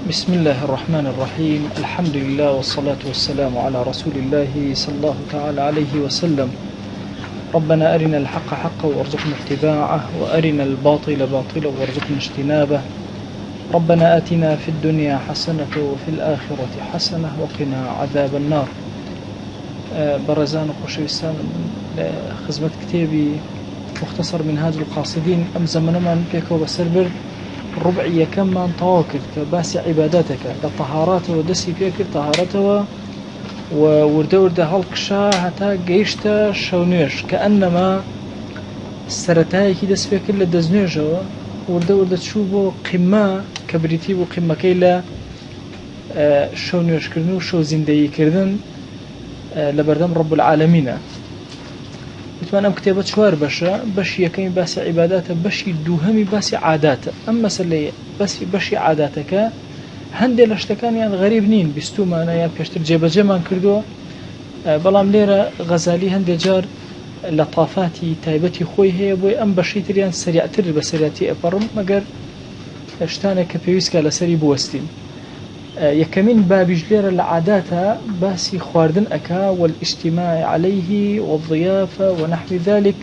بسم الله الرحمن الرحيم. الحمد لله والصلاة والسلام على رسول الله صلى الله تعالى عليه وسلم. ربنا أرنا الحق حقا وارزقنا اتباعه، وأرنا الباطل باطلا وارزقنا اجتنابه. ربنا آتنا في الدنيا حسنة وفي الآخرة حسنة وقنا عذاب النار. برزان وخشويستان خدمة كتابي مختصر منهاج القاصدين. أم زمن من بيكو بسربر ربعية كم من طواكر كباس عباداتك لطهارات ودسي فيك طهارته وورده هالكشا حتى جيشتا شونيش كأنما السرتاي كي دس فيك إلا دزنيجوا ورده تشوفه قمة كبريتي وقمة كيلا شونيش كردن وشو زندي كردن لبردم رب العالمين. بتمنى كتابة شوار باش يكين باس عباداته باش دوهمي باس عاداته. أما سلي باش عاداتك هندي لاشتكان يعني غريب نين بستو معنا يعني بيشتر جيبا جمان كردو بلام ليرة غزالي هندي جار لطافاتي تايبتي خوي هي بوي أم باشي تريان سريع تر بسريعتي أفرم مقر اشتانا كبيويسكا لسري بوستين. يكمن بابج ليرة العادات باسي خواردن أكا والاجتماع عليه والضيافة ونحو ذلك.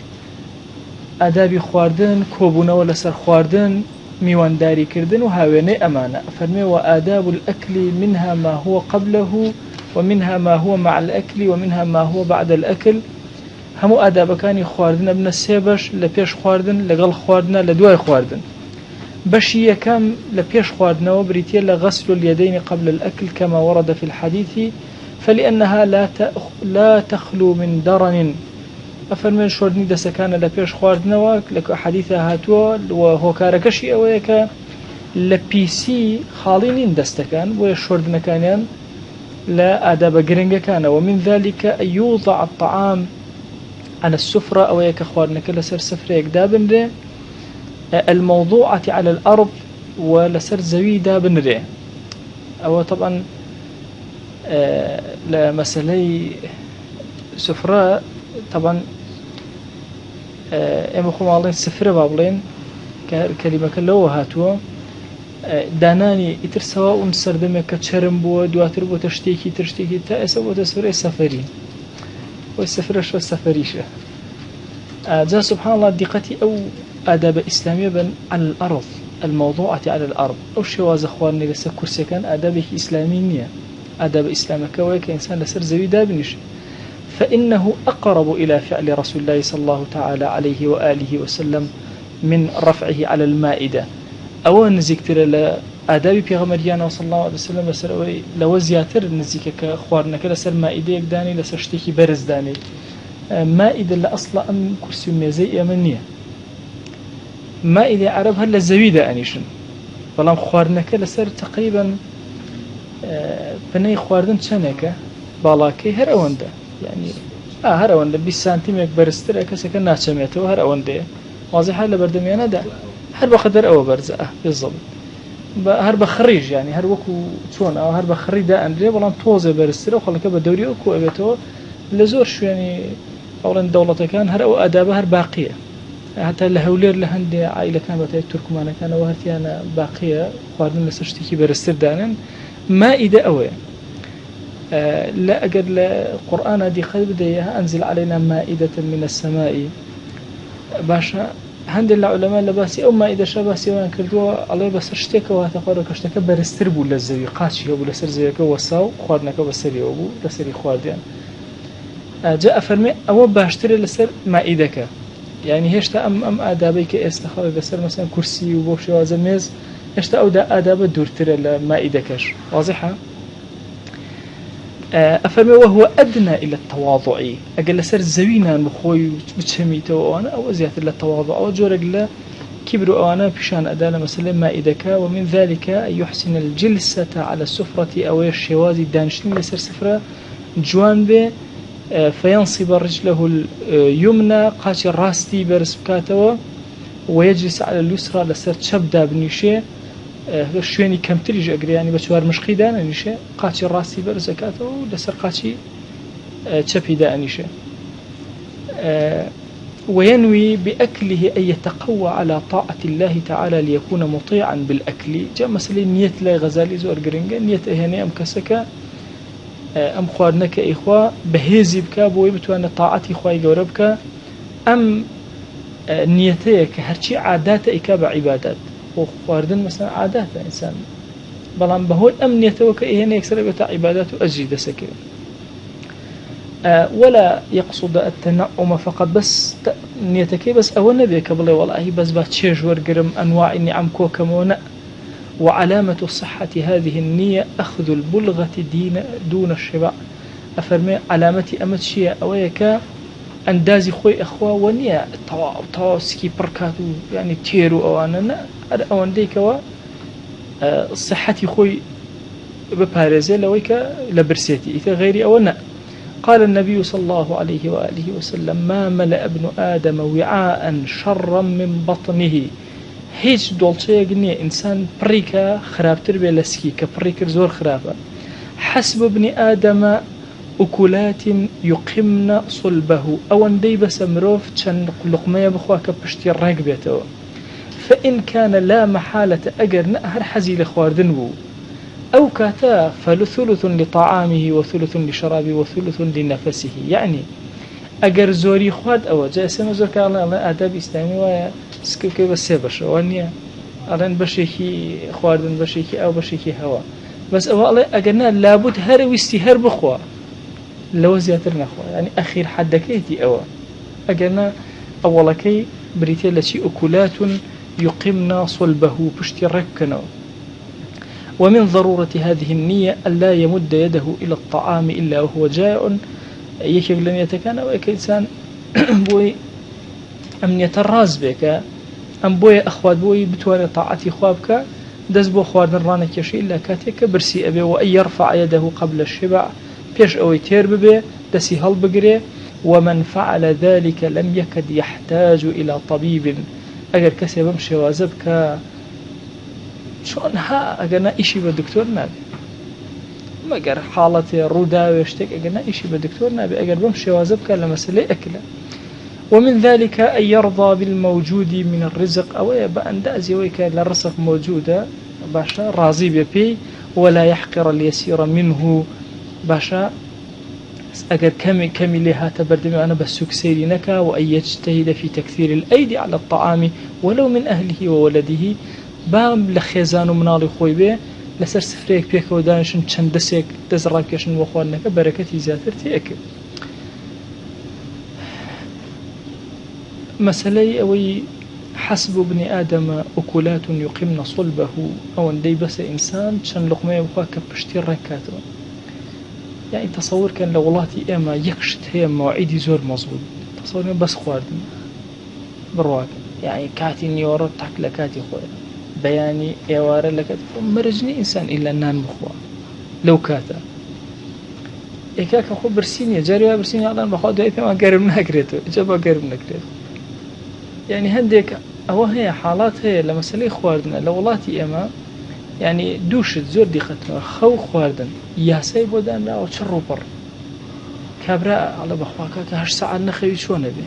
آداب خواردن كوبونا ولا سر خواردن ميوان داري كردن وهاويني أمانة. فرمي وآداب الأكل منها ما هو قبله ومنها ما هو مع الأكل ومنها ما هو بعد الأكل. همو آداب كاني خواردن ابن السيبش لبيش خواردن لقل خواردن لدواي خواردن. بشي كم لبيش خواردنا وبريتيا لغسل اليدين قبل الأكل كما ورد في الحديث، فلأنها لا تخلو من درن. أفرمن شوردني دسكان لبيش خواردنا لك حديثها هاتوا وهو كاركشي أويك لبيسي خالين دستكان وشوردنا كانيان لا آداب جرينجا كان. ومن ذلك أن يوضع الطعام على السفرة أويك خواردنا كلا سر سفرة يكدابن ده الموضوعة على الأرض ولسر زويدة بنري. أو طبعا لمسألة سفرة طبعا أمخو مالين سفرة بابلين كلمة كلوه هاتوا داناني إترسوا ونسردمه كتشرم بو دواتر بو تشتيكي تأسا بو تسفرة سفري والسفرة شو السفريشة. جاء سبحان الله دقتي أو آداب إسلامية بن على الأرض الموضوعة على الأرض أو شواز أخواني لسا كرسي كان آدابك إسلامية آداب إسلامك ويك إنسان لسر زوي دابنش، فإنه أقرب إلى فعل رسول الله صلى الله تعالى عليه وآله وسلم من رفعه على المائدة. أو نزيكتر لآداب بيغمريانا صلى الله عليه وسلم لسر لو زياتر نزيك كأخوارنا لسر مائدة داني لسر شتيكي برز داني مائدة لأصلا أم كرسي ميزي أمنية ما إذا عرب هلا زويدة أنيشن بلام خواردنك لسر تقريبا بني خواردن شنكة بالاكي هر أوندا يعني هر أوندا 20 سنتيمتر برستر كسك ناتشميته هر أوندا واضح هلا بردميانا ده هر بقدر أو برزة بالضبط هر بخريج يعني هر وكو شون أو هر بخريج ده أندري بلام توزة برستر وخلك بدوري وكو أبيته لزور شو يعني أولا دولة كان هر أو أدابها هر باقية حتى لهولير لهندي عائلة كان بتاعي تركمانة كان وهرتي أنا باقية خواردن لسشتكي برستر دانن ما إذا أوي لا أجد القرآن دي خد بديها أنزل علينا مائدة من السماء باشا هند العلماء لباسي أو ما إذا شباسي وان كردوا الله بس اشتكى وهتقولك اشتكى برستر بولا زي قاشي ولا سر زي كوساو خواردنك بسري وبو لسري خواردين جاء فرمي أو باشتري لسر مائدك يعني هشتا أم آدابك استخار لسر مثلا كرسي وبوشي وازميز هشتا أو دا آداب دورتر لمائدكش واضحة. أفهمي وهو أدنى إلى التواضع أقل لسر زوينا مخوي بتشميته وأنا أو زيادة للتواضع أو جورق لا كبروا أوانا بشان أدانا مثلا مائدك. ومن ذلك أن يحسن الجلسة على السفرة أو الشوازي دانشين لسر سفرة جوان به فينصب رجله اليمنى قاش الراستي برسبكاته ويجلس على اليسرى لسر شبدا بنيشه شويني كم تريج أجري يعني بشوار مشقي دان نيشه قاش الراستي برزكاته لسر قاشي شبي دان نيشه. وينوي بأكله أن يتقوى على طاعة الله تعالى ليكون مطيعا بالأكل. جاء مثلا نية لا غزالي زور جرينجا نية هني أم كسكا أم خواردنك إخوة بهزي بك بوي بتوان طاعتي إخوة جوربك أم نيتك هرشي عادات إكاب عبادات وخواردن مثلا عادات إنسان بلان بهول أم نيتوك هني يكسر بتاع عبادات أجري سكر ولا يقصد التنعم فقط بس نيتك بس أو النبي قبل والله بس باتشيج ورقرم أنواع النعم كوكمونا. وعلامة صحة هذه النية أخذ البلغة دون الشبع. أفرمي علامتي أمتشية أويك أندازي خوي أخوة ونية طواو سكي بركاتو يعني تيرو أوانا أوان ديكوا صحتي خوي ببارزة لويك لبرسيتي إذا غيري أوانا. قال النبي صلى الله عليه وآله وسلم ما ملأ ابن آدم وعاء شرا من بطنه. هیچ دڵچەیەک نییە ئینسان پڕیکە خراپتر بێ لە سکی کە پڕی کرد زۆر خراپە. حسب ابن آدم أكلات يقمن صلبه ئەوەندەی بەسە مرۆڤ چەند لقمەیە بخوا کە پشتی ڕێک بێتەوە. فإن كان لا محالة أجر هەر حەزی لە خواردن بوو أو كاتا فثلث لطعامه وثلث لشرابه وثلث لنفسه. يعني أجر زوري خواد أو جاء سما زور كان الله آداب إسلامي ويا سكوك بس بش وانيا أرن بشيكي خواردن بشيكي أو بشيكي هوا بس أو الله أجرنا لابد هر ويستهر بخوا لو زيادرنا خوا يعني أخير حد كيتي أو أجرنا أولكي بريتي لشي أكلات يقمنا صلبه بشتي ركنا. ومن ضرورة هذه النية ألا يمد يده إلى الطعام إلا وهو جائع. يكيب لن يتكان ويك إنسان بوي أم يتراز بك أم بوي أخوات بوي بتواني طاعتي خوابك دز بو خواردن رانك يشي إلا كاتيك برسي أبي وأن يرفع يده قبل الشبع بيش أوي تير ببي دسي هل بقري. ومن فعل ذلك لم يكد يحتاج إلى طبيب. أجر كسي بمشي وازبك شون ها أجرنا إشي بالدكتور نابي ما أجر حالتي رودا ويشتك أجرنا إشي بالدكتور نابي أجر بمشي وازبك لمسألة أكله. ومن ذلك أن يرضى بالموجود من الرزق أو يبقى أندازي ويك للرزق موجودة باشا راضي بيه ولا يحقر اليسير منه باشا أجر كم لها تبردم أنا بسوك سيري نكا. وأن يجتهد في تكثير الأيدي على الطعام ولو من أهله وولده بام لخيزان منالي خوي به لسر سفريك بيك ودانشن چند دسيك دزراكشن وخوانك بركتي زياتر أكل. مسألة أوي حسب ابن آدم أكلات يقمن صلبه أو أندي بس إنسان شن لقمة وخاك بشتي ركاته. يعني تصور كان لولاتي إما يكشت هي مواعيدي زور مظبوط تصور بس خواردن برواك يعني كاتي نيورو تاكل كاتي خويا بياني إيوارا لك مرجني إنسان إلا نان بخوا لو كاتا إيكاك أخو برسيني جاريوا برسيني على بخوا دايث ما قرب نكريتو إجابة قرب نكريتو. يعني هنديك أو هي حالات هي لمسألة خواردنا لولاتي إما يعني دوشت زور دي ختمة خو خواردن يا سيب ودان لا وشرو بر كابراء على بخواكا كهش ساعة نخوي شو نبي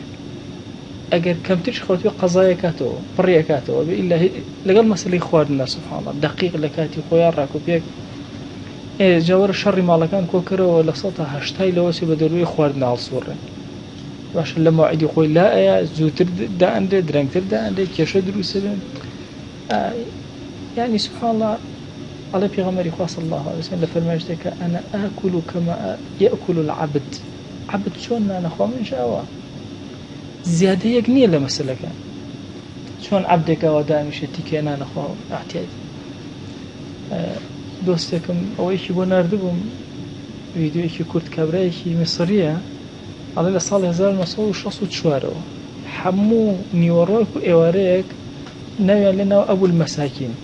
أجر كم تيجي خوتي قضايا كاتو بريا كاتو إلا لقل مسألة خواردنا سبحان الله دقيق لكاتي خويا راكو بيك إيه جوار الشر مالكان كوكرو ولا صوتها هشتاي لوسي بدروي خواردنا على الصورة باش لما عيد يقول لا يا زوتر دا عنده درنكتر دا عنده كيشة دروسين يعني سبحان الله على بيغمر صلى الله عليه وسلم فرماجتك أنا آكل كما يأكل العبد. عبد شون أنا أخوة من شاء زيادة يقنية لمسألة كان شون عبدك ودامي شتيك أنا أخوة احتياج دوستكم أو إيشي بناردبهم فيديو إيشي كرت كابرا إيشي مصرية على الصال 1964 حمو نيوروك وإيواريك ناوي لنا أبو المساكين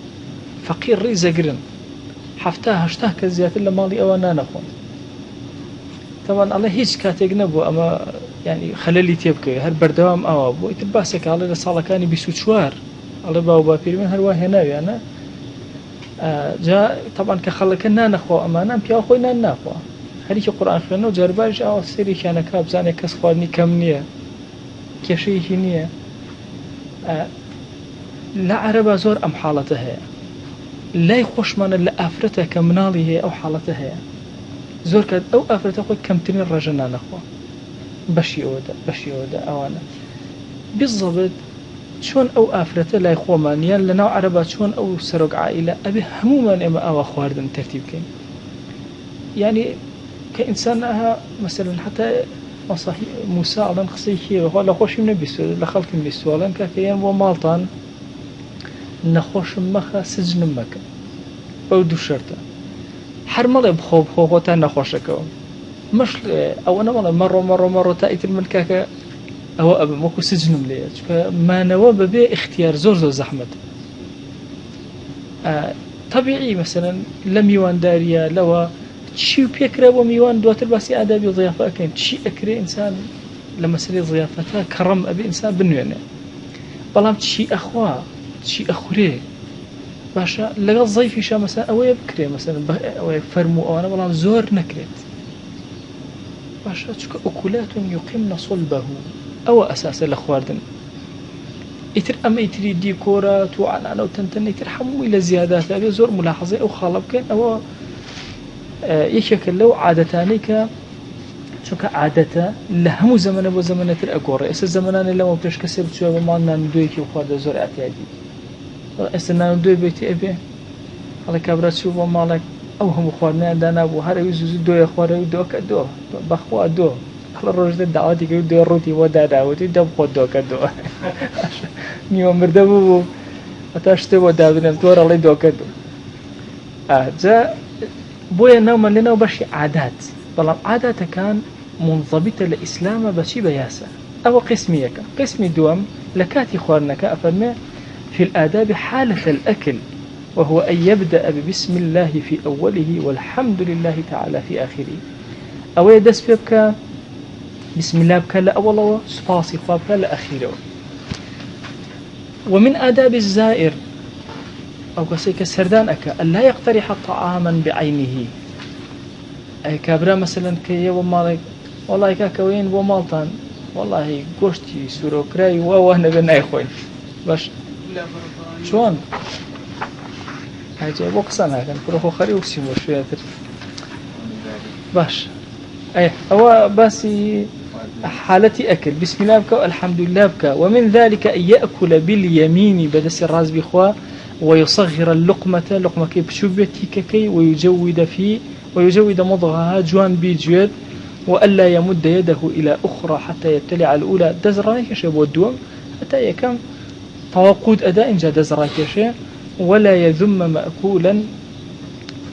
فقير ريزة قرن حفتها هشتاه كزيات إلا مالي أوانا نخون طبعا الله هيج كاتيق نبو أما يعني خلالي تيبكي هر بردوام أوابو يتباسك على الصالة كاني بسوشوار على باوبا بيرمين هر واهي ناوي أنا جاء طبعا كخلق نانخوا أما نام بيا أخوي نانخوا هريك القرآن خلنا وجرباج أو سيري كان كاب زاني كس خواني كم نية کێشەیەکی نییە لە عەرەبا زۆر ئەم حاڵەتە هەیە لای خۆشمانە لە ئافرەتە کە مناڵی هەیە ئەو حاڵەتە هەیە زۆر کات ئەو ئافرەتە خۆی کەمترین ڕێژە نانەخوا بەشی ئەوەدا ئەوانە بالضبط چۆن ئەو ئافرەتە لای خۆمانیان لە ناو عەرەبا چۆن ئەو سەرۆک عائیلە ئەبێ هەمومان ئێمە ئاوا خواردن تەرتیب بکەین يعني كإنسان مثلا حتى موسى على خصي خير ولا خوش من بيسو لخلق بيسو على كأن ومالطان نخوش مخا سجن مكة أو دو شرطة حرمله بخوب خوتا نخوشك مش أو أنا والله مرة تأتي الملكة أو أبى ماكو سجن مليش ما نواب به اختيار زور زحمة طبيعي مثلا لم يوان داريا لو شيء بيكره وميوان دواتر باسي آدابي وضيافة أكين شيء أكره إنسان لما سري ضيافتها كرم أبي إنسان بنوينه بلام شيء أخوه شيء أخوري باشا لقى ضيفي شا مثلا أوي بكره مثلا أوي فرمو أو أنا بلام زور نكرت باشا تشك أكلات يقيمن صلبه أو أساس الأخواردن يتر أما يتري ديكورات وعنا وتنتن يتر حمو إلى زيادات أبي زور ملاحظة أو خالب كان أو يشكل لو عادتاني چونکە عادەتە لە هەموو زەمانە بۆ زەمانەتر ئەگۆڕێ ئێستا زەمانانی لەمە پێش کەسێ بچوە بە ماڵ نانودۆیەکی و خواردە زۆر ئەتیادی ئێستا نانودۆی بێتی ئەبێ هەڵی کابرا چوو بۆ ماڵێک ئەو هەموو خواردنیان دانابوو هەروی زوو دۆیە خوارەوی دۆکە دۆ بەخوا دۆ هەڵە ڕۆژدە داواتی کرد دۆ ڕووتی بۆ داداوتی دەبخۆ دۆکە دۆ نیوە مردە بوو هەتا شتێ بۆ دابنێت تۆ ڕەڵی دۆکە دۆ جا بۆیە ناومە لەناو بەشی عادات بەڵام عاداتەکان منضبطة لإسلام بشي بياسة أو قسمية قسمي دوم لكاتي خوارنك أفرمي في الآداب حالة الأكل وهو أن يبدأ ببسم الله في أوله والحمد لله تعالى في آخره أو يدس بك بسم الله بك لأوله سباسي خوابك لأخيره ومن آداب الزائر أو كسيك السردان أكا أن لا يقترح طعاما بعينه أي كابرا مثلا كي ومالك والله كاكوين ومالطان والله قوشتي سوروكراي وانا بناي خوين باش شلون هاجي بوقسنا كان بروحو خري وسيمو شويه باش اي هو بس حالتي اكل بسم الله بك الحمد لله بك ومن ذلك ان ياكل باليمين بدس الراس بخوا ويصغر لقمه كيف شبتي ككي ويجود مضغها جوان بيجود وألا يمد يده إلى أخرى حتى يبتلع الأولى دزراي كشي بودوم حتى يكم توقود أداء جا دزراي كشي ولا يذم مأكولا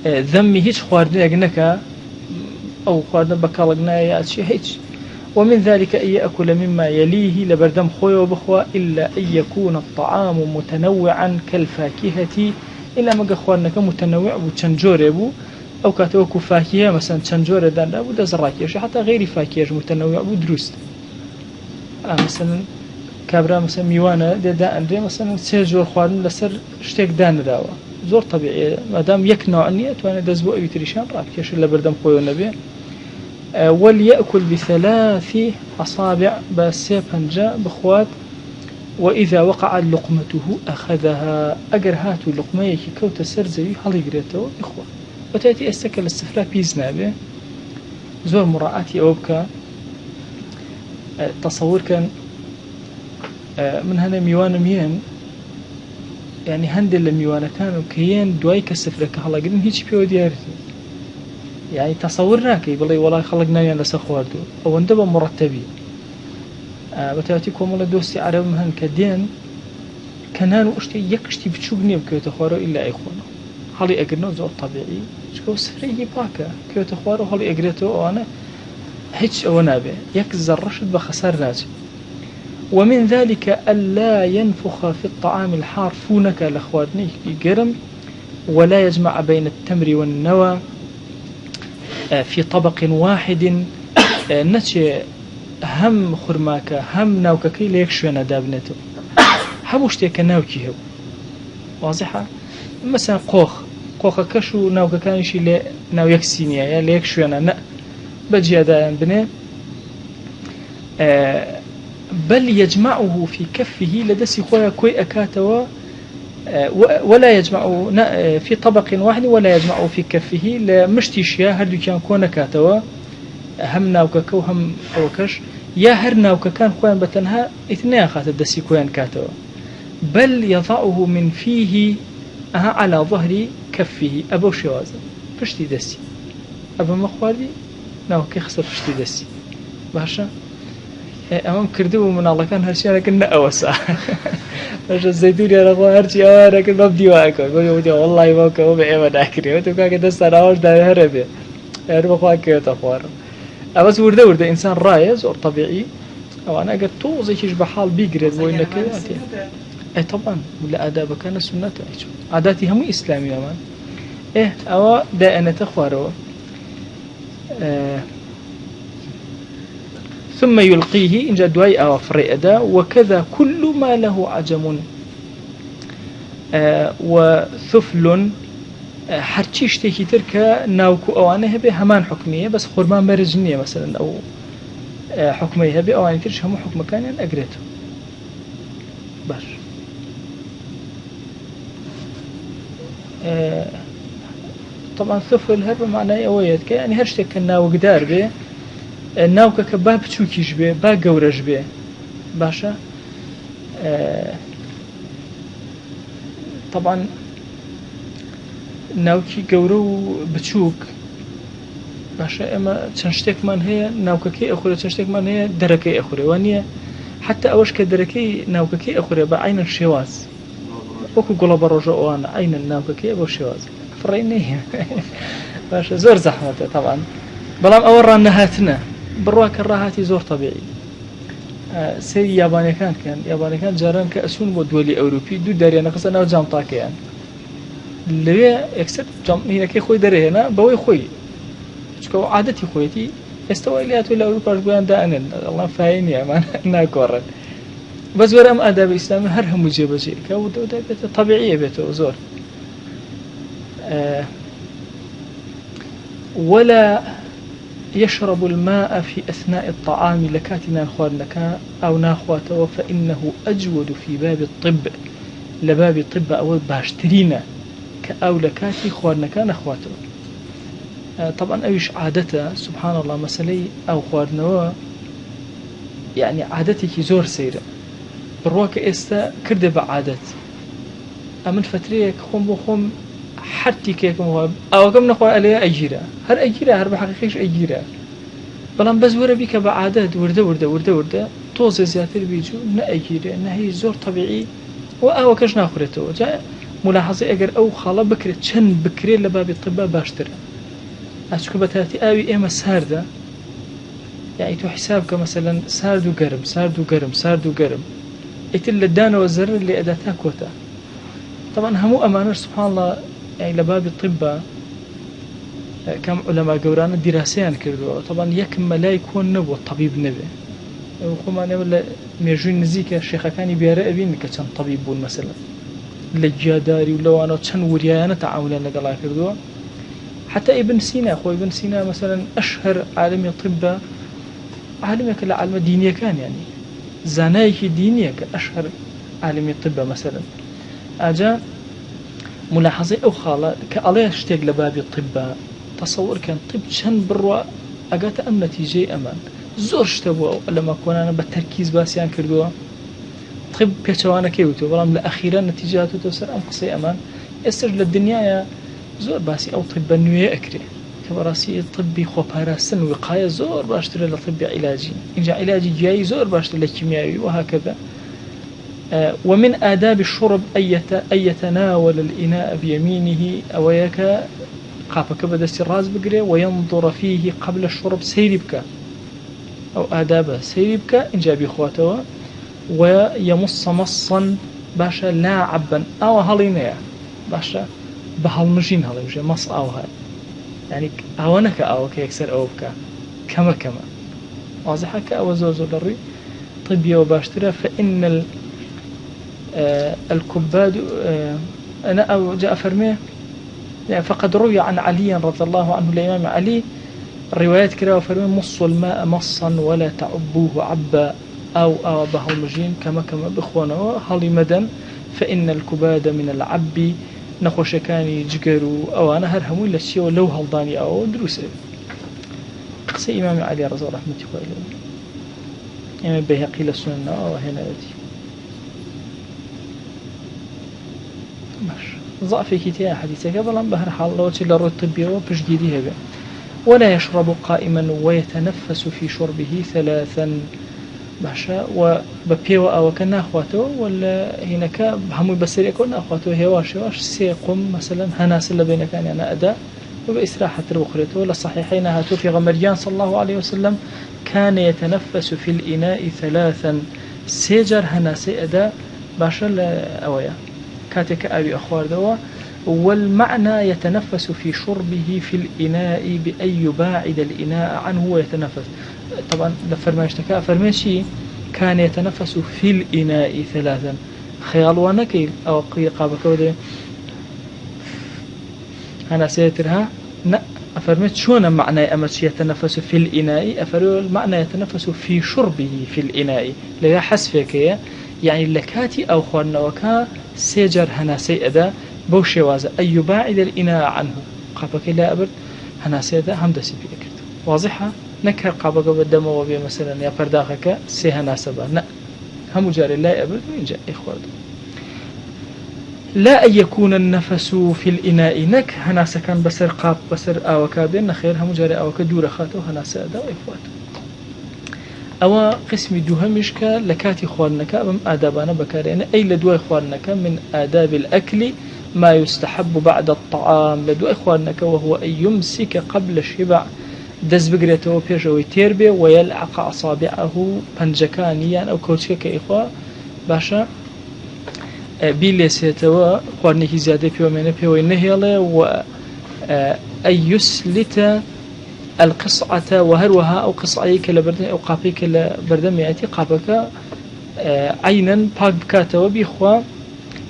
ذمي هيش خواردنا يقنك أو خواردنا بكالقنا ياتشي هيش ومن ذلك أن يأكل مما يليه لبردم خوي وبخوا إلا أن يكون الطعام متنوعا كالفاكهة إلا ما خواردنك متنوع وتشنجور يبو أو كاتوكو فاكهة مثلا تشنجورة دان لا بد زراكيش حتى غير فاكهة متنوع ودروست مثلا كابرا مثلا ميوانا دان مثلا سيجور خواردن لسر شتيك دان داوا زور طبيعي ما دام يك نوع نية وانا دزبو أي تريشان راكيش إلا بردم خوي النبي وليأكل بثلاث أصابع بسيبنجا بخوات وإذا وقع لقمته أخذها أجر هاتو لقمة كوت سرزي هل يقرأته إخوة وتأتي استكل استفلاك بيزنا به زور مراعاتي أوبكا تصور كان من هنا ميوان ميان يعني هندل الميوان كانوا كيان دوايك استفلاك هلا قلن هيش بيو ديارتي يعني تصورناك بالله والله خلقنا يان لسخواردو أو اندبا مرتبي وتأتي كومولا دوستي عرب مهن كدين كانوا اشتي يكشتي بتشوقني بكيوتو خوارو إلا إخوانا هەڵی ئەگرنەوە زۆر طبيعي چکە سفرەیەکی پاکە کەوتە خوار و هەڵی ئەگرێتەوە ئەوانە هیچ ئەوە نابێ یەک زەڕەشت بە خەسەر ناچێت ومن ذلك ألا ينفخ في الطعام الحار فونك لخواردنێکی گەرم ولا يجمع بين التمر والنوى في طبق واحد نەچێ هەم خورماکە هەم ناوکەکەی لە یەک شوێنە دابنێتەوە هەموو شتێکە ناوکی هەبوو واضحە مثلا قۆخە کەش و ناوکەکانیشی لێ ناو یەک سینیە یا لە یەک شوێنە نە بەجیادایان بنێ بل يجمعه في كفه لدسي خويا كوي أكاتوا ولا يجمع في طبق واحد ولا يجمع في كفه لمشتيشيا هردو كان كون كاتوا هم ناوكك وهم أوكش يا هر ناوك كان خوان بتنها اثنين خاطر دسي كوين كاتوا بل يضعه من فيه على ظهر كفه أبو شوازة فشتي دسي أبو مخوالي ناوكي خسر فشتي دسي باشا أمام كردو من الله كان هالشيء أنا كنا أوسع باش الزيتون يا رغوا هرشي أنا كنا بدي واقع قولي والله ما كوا بعيب داكري وتوكا كده سراوش ده هربي هرب خواك تفوار بس ورده إنسان رايز أو طبيعي أو أنا قلت توزي كيش بحال بيجرد وإنك أي طبعا ولا آداب كان السنة عاداتي هم إسلامية مان أو ده أنا تخواره ثم يلقيه إن جدوي أو فريدا وكذا كل ما له عجم وثفل حرچيش تيكي تركا ناوكو أوانه به همان حكمية بس خرمان برجنية مثلا أو حكمية به أوانه ترش همو حكم كان يعني أقريته باش طبعا ثفل هرب معناه أويتك يعني هرشتك كناو قدار به ناوك كباب تشوكيش به با قورج به باشا طبعا ناوكي قورو بتشوك باشا اما تنشتك من هي ناوككي اخوري تنشتك من هي دركي اخوري وانيا حتى اوش كدركي ناوككي اخوري بعين الشواز وكو قلب الرجاء وانا عين الناوككي ابو الشواز فريني باشا زور زحمة طبعا بلام اورا نهاتنا برواك الراهاتي زور طبيعي سي ياباني كان جاران كأسون ودولي أوروبي دو داريانا قصنا وجامطاك يعني اللي اكسب هنا كي خوي دري هنا بوي خوي شكو عادتي خويتي استوى ليات ولا أوروبا جوان دائما الله فاين يا مان ناكورن بس ورم آداب الإسلام هرهم مجيبة شيء كودو ده طبيعية بيته زور ولا يشرب الماء في أثناء الطعام لكاتنا نخوانك أو ناخواته فإنه أجود في باب الطب لباب الطب أو باشترينا كأو لكاتي خوانك نخواته طبعا أيش عادته سبحان الله مسلي أو خوانوا يعني عادتك زور سيرة برواك إستا كرد بعادت أمن فتريك خم بخم حتى كيكم هو أو كم نخوة عليه أجيرة هر بحقيقيش أجيرة بلان بس ورا بيك بعادات ورده توزي زياتر بيجو نأجيرة نهي زور طبيعي وأو كش ناخرته جاء ملاحظة أجر أو خلا بكرة شن بكرة لباب الطب باشترى أشكو بتاتي أوي إما سارده يعني تو حسابك مثلا ساردو قرم إتل الدانة والزر اللي أداتها كوتا طبعا همو أمانر سبحان الله يعني لباب الطب كم علماء قورانا دراسيان كردوا طبعا يكم لا يكون نبو الطبيب نبي وخما ولا ميرجون نزيكا الشيخ كان بيرا أبين كان طبيبون مثلا لجاداري ولو أنا كان وريانا تعاملا لقلا كردوا حتى ابن سينا مثلا أشهر عالم الطب عالم كلا علم دينية كان يعني زنايك دينية كأشهر عالم الطب مثلا أجا ملاحظة أو خالة كأليه اشتاق لباب الطب تصور كان طب شن بروا أجات أم نتيجة أمان زور اشتبوا لما كنا أنا بالتركيز باسيان كردوا طب بيتوانا كيوتو ولام لأخيرا نتيجاته توصل أم قصي أمان استرجل الدنيا يا زور باسي أو طب النوية أكري كبراسي طبي خوبارسن وقاية زور باشتري لطب علاجي إن جاء علاجي جاي زور باشتري لكيميائي وهكذا ومن آداب الشرب أن يتناول الإناء بيمينه أو يكا قابك بدست الراس بقري وينظر فيه قبل الشرب سيربك أو آداب سيربك إن جاء بإخواته ويمص مصا باشا لا عبا أو هلينيا باشا بهالمجين هليمجي مص أو هاي يعني أونك أو كيكسر أوبك كما واضحك أو زوزو لري طبية وباشترى فإن الكباد أنا أو جاء فرميه يعني فقد روي عن علي رضي الله عنه الإمام علي الروايات كده وفرميه مصوا الماء مصا ولا تعبوه عبا أو بهالمجين كما بخونه هالي مدن فإن الكباد من العب نخوش كاني جقرو أو أنا هرهمو لشي ولو هالضاني أو دروسه سي إمام علي رضي الله رحمته الله يعني بيهقي للسنة أو هنا يأتي ضعف كتير حديثك ظلم بهر حال لو تشيل الرد الطبي وبش جديدها به ولا يشرب قائما ويتنفس في شربه 3 باشا وببيو أو كنا أخواته ولا هناك هم بسري كنا أخواته هواش سيقوم مثلا هناس اللي بينك يعني أنا أداء وبإسراحة الأخرته ولا صحيحين هاتوا في غمريان صلى الله عليه وسلم كان يتنفس في الإناء 3 سيجر هناس أداء باشا أويا كاتك أبي أخوار دوا والمعنى يتنفس في شربه في الإناء بأن يباعد الإناء عنه ويتنفس طبعا لفرماشتكا فرماشي كان يتنفس في الإناء 3 خيال وانكي أو قابك وده أنا سيترها لا أفرمت شون معنى أمس يتنفس في الإناء أفرمت المعنى يتنفس في شربه في الإناء لا حسفك يعني لكاتي أو خورنا وكا سيجر هنا سيئدا بوشي وازا أن يباعد الإناء عنه قابك لا أبد هنا سيئدا هم دسي بيكرت واضحة نكر قابك بالدم وبي مثلا يا فرداخك سي هنا سبا لا هم جاري لا أبد وين جاء إخوة لا أن يكون النفس في الإناء نك هنا سكن بسر قاب بسر آوكا بين خير هم جاري آوكا دور خاتو هنا سيئدا وإخوة أو قسم دوهمشك لكاتي خوانك أمام آدابنا بكارين أي لدواء خوانك من آداب الأكل ما يستحب بعد الطعام لدواء خوانك وهو أن يمسك قبل الشبع دز بقريته بيجوي تيربي ويلعق أصابعه بنجكانيا أو كوتشك إخوة باشا بيليسيتوا خوانك زيادة بيو من بيو النهيلة وأن يسلت القصعة وهروها أو قصعي كلا بردم أو قابي كلا بردم يأتي قابك عينا باق بكاته بيخوا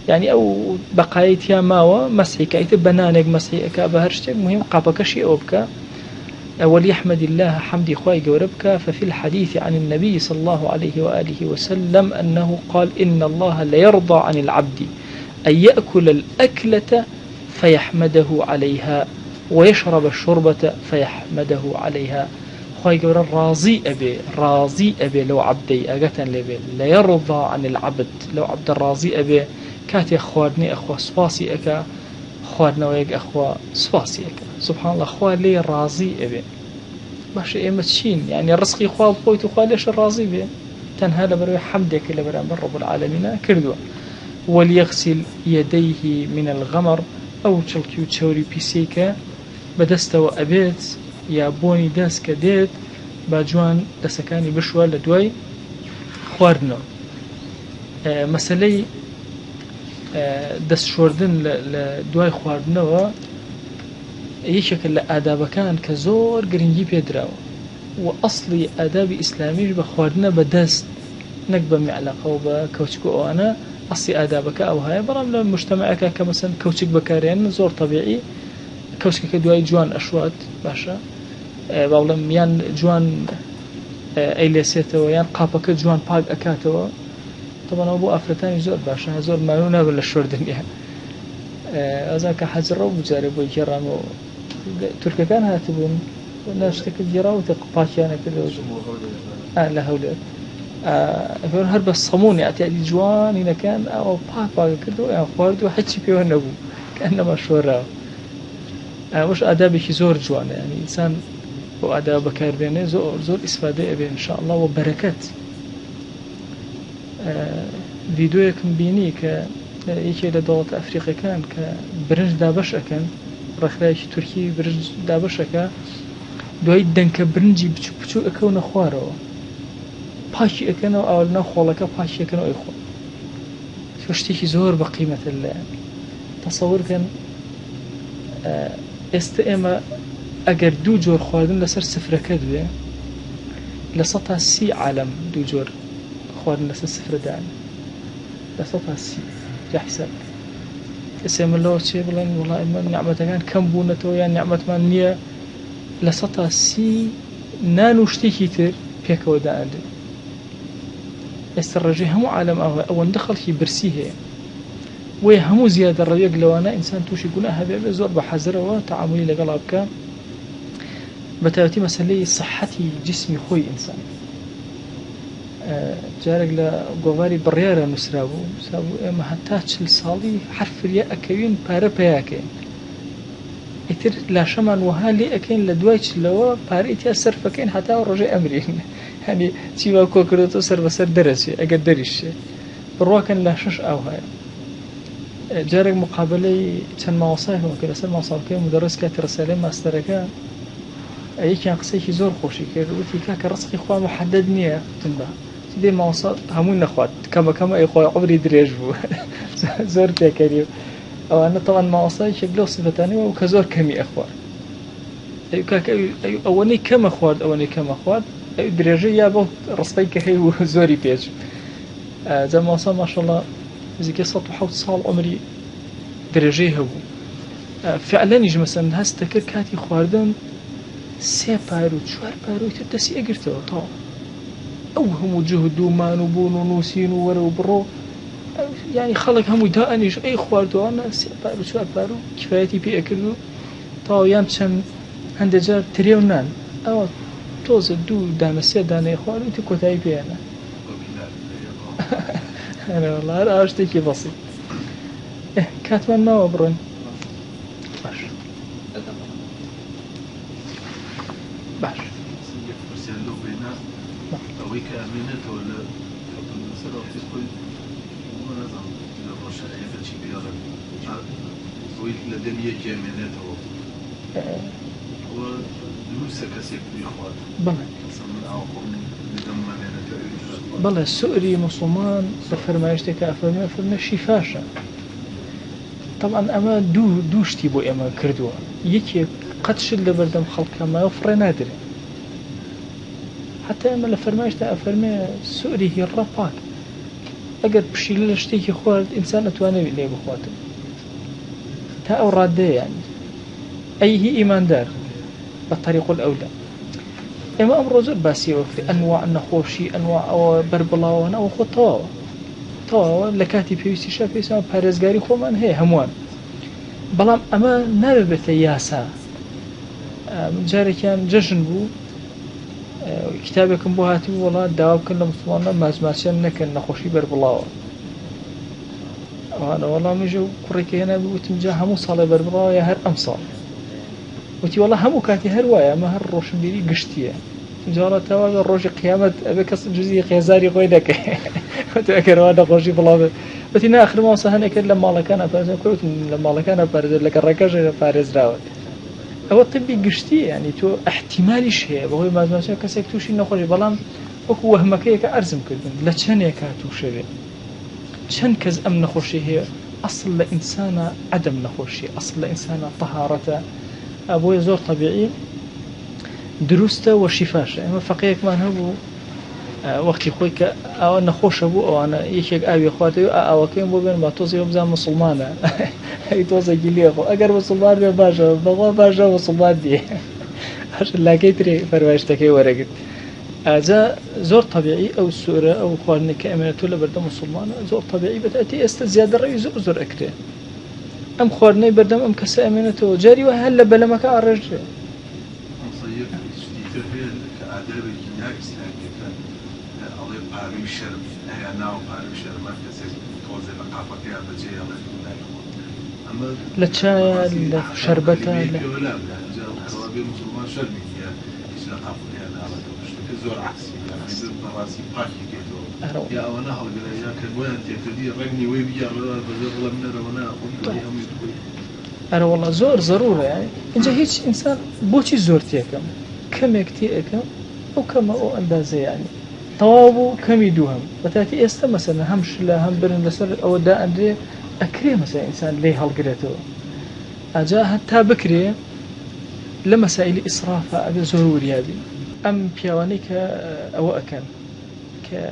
يعني أو بقايت يا ماوى مسحي كايت بنانك مسحي أكا هرشتك مهم قابك شيء أوبك وليحمد الله حمد إخوائي قوربك ففي الحديث عن النبي صلى الله عليه وآله وسلم أنه قال إن الله لا يرضى عن العبد أن يأكل الأكلة فيحمده عليها ويشرب الشربة فيحمده عليها خوي قبر راضي أبي لو عبدي أجتن لبي لا يرضى عن العبد لو عبد الراضي أبي كاتي أخواني أخوة صفاسي أكا أخواننا ويق أخوة صفاسي أكا سبحان الله أخوة لي راضي أبي باش إيه متشين يعني الرزق أخوة بقويت أخوة ليش الراضي بي تنهى لبروي حمدك لبروي رب العالمين كردوا وليغسل يديه من الغمر أو تشلكيو تشوري بيسيكا بدستەوە ئەبێت یا بۆنی دەست کە دێت با جوان دەسەکانی بشوە لە دوای خواردنەوە مەسەلەی دەست شۆردن لە دوای خواردنەوە یەکێکە لە ئادابەکان کە زۆر گرنگی پێدراوە و ئەسڵی ئادابی ئیسلامیش بە خواردنە بە دەست نەک بە میعلەقە و بە کەوچک و ئەوانە ئەسڵی ئادابەکە ئەو هەیە بەڵام لە مجتەمەعەکە کە مەسەن کەوچک بەکارێنن زۆر طەبیعی كوسك دوای جوان أشوات باشا باولم يان جوان أيلسيته ويان قابك جوان باق أكاته طبعا أبو أفريقيا زور باشا زور مالونا ولا شور دنيا أذاك حجر وجارب ويكرم تركيا كان هاتبون الناس تكجرا وتقباشيانا كذا لا هؤلاء هون هرب الصمون يأتي جوان هنا كان أو باق كذا يعني خالد وحتى فيه النبو كأنما شورا وش آدابك زور جوانا يعني إنسان وآداب بكار بينه زور إستفادة به إن شاء الله وبركات فيديو كم بيني ك يكي لدولة أفريقيا كان كبرنج دابش أكن رخلاش تركي برنج دابش أكا دوای دەنکە برنجی بچوو بچوو ئەکەونە خوارەوە پاشی ئەکەنەوە ئەوەنە خۆڵەکە پاشی ئەکەنەوە ئەی خۆ شتێکی زۆر بە قیمەتە لە تەسەوورکەن ئێستا ئێمە ئەگەر دوو جۆر خواردن لەسەر سفرەکە دوێ لە 130 عالم دوو جۆر خواردن لەسەر سفرەدان لە 130 جاحساب ئێمە لەوە چێ بڵێن وڵا ئێمە نیعمەتەکان کەم بوونەتەوە یان نیعمەتمان نییە لە 130 نان و شتێکی تر پێکەوە دائەدرێت ئێستا ڕێژەی هەموو عالم ئەوەندە خەڵکی برسی هەیە وی هەموو زیادە ڕەویەک لەوانە ئینسان تووشی گوناه هەبێ زۆر بە حەزرەوە تەعاملی لەگەڵا بکە بە تایبەتی مەسەلەی سەحەتی جسمی خۆی ئینسان جارێک لە گۆڤاری بڕیارە نووسرا بوو ئێمە هەتا 40 ساڵی هەر فریە ئەکەوین پارە پێیاکەین ئیتر لاشەمان وەها لێ ئەەکەین لە دوای چلەوە پارەی تیا سەرفەکەین هەتا ڕۆژەی ئەمرین هەنی چیوا کۆکرێتەوە سەر بەسەر دەرەچێ ئەگەر دەریشێ بڕواکەن لاشەش ئاو هەیە جارێک مقابلەی چەند ماوەسایەوە کە لەسەر ماساڵکەی مدەڕس کاتی ڕسالەی ماستەرەکە یەکیان قسەیەکی زۆر خۆشی کرد وتی کاکە ڕزقی خوا محەدەد نییە تنبە دێ ماوەسا هەمووی نەخوات کەمەکەمە ئەیخوای عومری درێژ بوو زۆر پێکەری ئەوانە تەوان ماوەسایەکێک لەو سفەتانەوە و کە زۆر کەمی ئەخوارد ئەوەنەی کەمە خوارد ئەوەنەی کەمە خوارد درێژەی یا بۆ ڕستەی کە هەیە و زۆری پێچ جا ماوەسا ماشەڵڵا نزیکەی 107 ساڵ عمری درێژەی هەبوو فعلەنیش مەسەن هەستە کرد کاتی خواردن 3 پار و 4 پارۆی تر دەستی ئەگرتەوە تاو ئەو هەموو جهد و مان و بوون و نووسین و وەرە و بڕۆ یعنی خەڵک هەمووی دائەنیش ئەی خواردوانە 3 پار و 4 پار و کفایەتی پێ ئەکرد و تاو یان چەند هەندێک جار ترێ و نان ئەوە تۆزە 2 دانە 3 دانەی خوارد و تر کۆتایی پێیانە هەر ئەو شتێکی بەسیط کاتمان ماوە بڕۆین باش باش ئەوەی کە ئەمێنێتەوە لە سەرەوەی خۆی نەزانم لە ڕۆژەیەکە چی بیاڕە ئەوەی لە دەم یەکی ئەمێنێتەوە ئەوە دروستە کەسێک بیخوات بەڵێ سوئری مسلمان بە فەرمایشتێکە فەرمە شیفاشە طبعا ئەمە دوو شتی بۆ ئێمە کردووە یەکێک قەت شت لە بەردەم خەڵکەمایە فڕێ نادرێت حتى ئەمە لە فەرمایشتە ئەفەرمێ سوئری هێڕە پاک ئەگەر پشیلە لە شتێکی خوارد ئینسان ئەتوانێت لێ بخواتن تا ئەو ڕادەیە یانی ئەی هی ئیماندار بە طریق الأولى ئێمە ئەمڕۆ زۆر باسیەوە کرد ئەنواع نەخۆشی ئەنواع ئەوە بەربڵاوانە ئەوە خۆ تەواوە لە کاتی پێویستیشە پێویستمان پارێزگاری خۆمان هەیە هەمووان بەڵام ئەمە نابێتە یاسا جارێکیان جەژن بوو کتابێکم بۆ هاتی وڵات داوا بکەن لە مسلمانە مازماسیان نەکەن نەخۆشی بەربڵاوە ئەوانە وەڵامیژە و کوڕێکی هێنا وتم جا هەموو ساڵی بەربڵاوە یا هەر ئەم ساڵ وتی وەڵا هەموو کاتی هەر وایە ئەمە هەر ڕۆشنبیری گشتیە جاڵە تەواوە ڕۆژی قیامەت ئەبێ کەس جزئی خێزاری خۆی دەکەی ئەگەرەوە نەخۆشی بڵاو وتی ناخر ماوەسا هەنێکرد لە ماڵەکانە پارێزرا کوتم لە ماڵەکانە پارێزرا لە گەڕەکەش پارێزراوە ئەوە طبی گشتی ینی تۆ احتیمالیش هەیە بەهۆی مازماسیە کەسێک تووشی نەخۆشی بەڵام وەکو وەهمەکەیەکە ئەرزم کردن لە چەندێکا تووشەوێ چەند کەس ئەم نەخۆشی هەیە ئەسڵ لە ئینسانە عەدەم نەخۆشی ئەسڵ لە ئینسانە تەهارەتە ئەبۆیە زۆر طبیعی دروستە و شیفاشە ئێمە فەقەیەکمان هەبوو وەختی خۆی کە ئەوە نەخۆشە بوو ئەوانە یەکێک ئاوی خواتەوە ئاوەکەیم بۆ بێن با تۆزی بزان مسلمانە ئەی تۆزێکی لێخۆ ئەگەر مسلمان بێ باشە بەڵا باشە مسلمان دیێ لاکەی ترێ فەرمایشتەکەی وەرەگرت ئاجا زۆر طبیعی ئەو سوورە ئەو خواردنێک کە ئەمێنێتەوە لە بەردەم مسلمانە زۆر طبیعی بەتاتی ئێستا زیادە ڕەوی زۆر ئەکرێ ئەم خواردنەی بەردەم ئەم کەسە ئەمێنێتەوە جاری وە هەر لە بەلەمەکە ئاڕێژرێ پاروی شەرم هەیە ناو پاروی شەرمە کەسێک تۆزێ لە قاپەکەی بەجێ ئەمە لە چایە لە شەربەتە بێ مسلمان شەرمی هیچ لە قاپەکەیان ناوەتەوە شتەکە زۆر عەکسی بەڕاستی پاکی کێتەوە یا ئەوەنە هەڵگرە یا کە بۆیان تێکردی ڕەنگی وەی بگەڕێەوە بەزۆر بڵێ منەرەوەنا هەمووی بخۆی ئەرە وەڵا زۆر زەڕورە اینجا هیچ ئینسان بۆچی زۆر تێکەم کەمێک تێ ئەەکەم ئەو کەمە ئەو ئەندازە یانی تەواو بوو کەمی دووهەم بەتاتی ئێستا مەسەلەن هەم شلە هەم برن لەسەر ئەوەدا ئەندرێ ئەکرێ مەسەلەن ئینسان لێ هەڵگرێتەوە ئاجا هەتا بکرێ لە مەسائلی ئیسرافە ئەبێ زۆر وریابی ئەم پیاوانەی کە ئەوە ئەکەن کە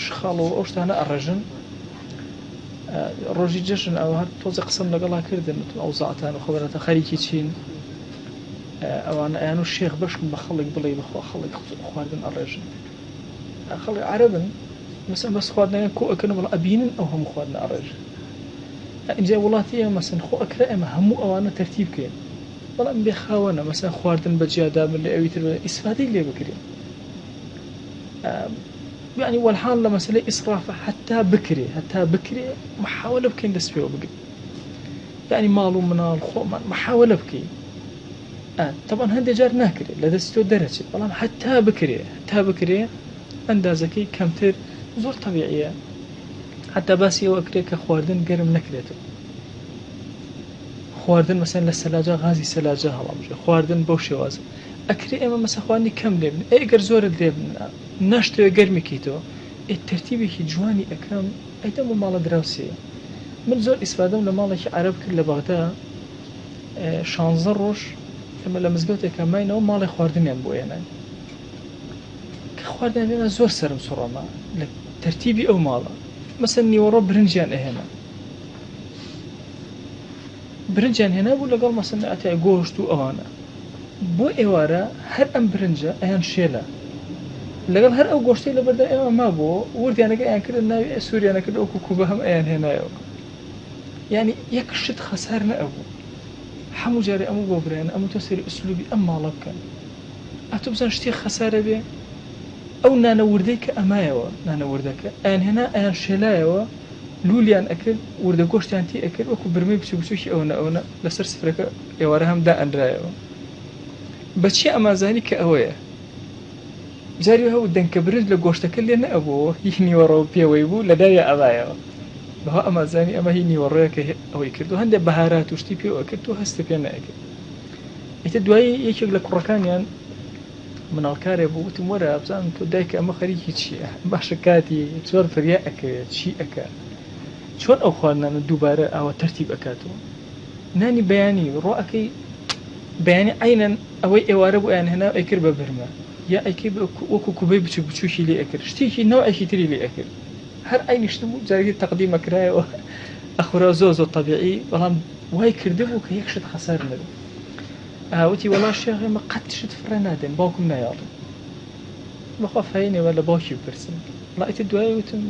شخاڵ و ئەو شتانە ئەڕێژن ڕۆژی جەژن ئەوە هەر تۆزە قسەم لەگەڵا کردن ئەو زعتان و خەبەرەتە خەریکی چین ئەوانە ئەیان و شێخ بەشم بە خەڵک بڵێ بخوا خەڵک خواردن ئەڕێژن خەڵک عەرەبن مثلا بس خواردنەکە کۆ ئەکەن بەڵام ئەبینن ئەو هەموو خواردنە ئەڕێژ اینجا وڵاتی ئێمە مەسەن خۆ ئەکرا ئێمە هەموو ئەوانە تەرتیب بکەین بەڵام بێخاوەنە مەسەن خواردن بە جیادا بن لە ئەوی تر ئیسفادەی لێ بکرێن يعني والحال لما مسألة إسراف حتى بكري محاولة بكين دسبيه وبقي يعني مالو منال خوما محاولة بكي طبعا هندي جار ناكري لدستو درجة والله حتى بكري أندازكي كمتر زور طبيعية حتى باسي وأكري كخواردن قرم نكريته خواردن مثلا للسلاجة غازي سلاجة هلا مجي خواردن بوشي وازن أكري إما مثلا خواني كم لبن أي زور لبن ناشتو قرمي كيتو الترتيب كي جواني أكرم أيضا مال دراوسية من زور إسفادم لمالك عرب كل بغداد شانزروش كما لمزجوتي كمان أو مال خواردن ينبو يعني كخواردن بينا زور سرم صرامة لك ترتيبي أو ماله مثلا نيورو برنجان هنا ولا قال مثلا أتى جوشتو أوانا بو إيوارا هر أم برنجا أيان شيلا لقال هر أو جوشتي لبردا إيوان ما بو وردي أنا كأيان كده النبي سوريا أنا كده أكو كوبهم أيان هنا يو يعني يكشت خسارنا أبو حمو جاري أمو بوبرين أمو تسير أسلوبي أما الله كان أتوبزن شتي خسارة بي أو نانا ورديك أما يو نانا وردك أيان هنا أيان شيلا يو لوليان أكل وردا جوشتي أنتي أكل أكو برمي بسوي أونا لسر سفرك يوارهم دا أندرايو بشي أما ذلك أويه جاري هو دنك برنج لجوشتك اللي أنا أبوه يهني وراه بيويبو لدايا أبايا بها أما زاني أما هيني وراك أو يكردو هندي بهارات وشتي بيو أكلتو هست بينا أكل يتدواي يشغل لك ركانيان من الكارب وتمورا بزان تو دايك أما خريجي شيء باشكاتي تصور فرياءك شيء أكا شون أو خالنا دوباره أو ترتيب أكاتو ناني بياني رؤكي بياني عينا أوي إوارب يعني هنا أكل ببرما يا أكل وكو كوبي بتشوشي لي أكل شتيشي نوع شيء تري لي أكل هر أي نشتمو جاري تقديم كراي أخورا زوزو طبيعي والله واي كردبو كيكشت خسارنا وتي والله الشيخ ما قد شت فرنادن باكم نيار بخاف هيني ولا باشي برسم لا يتدواي وتم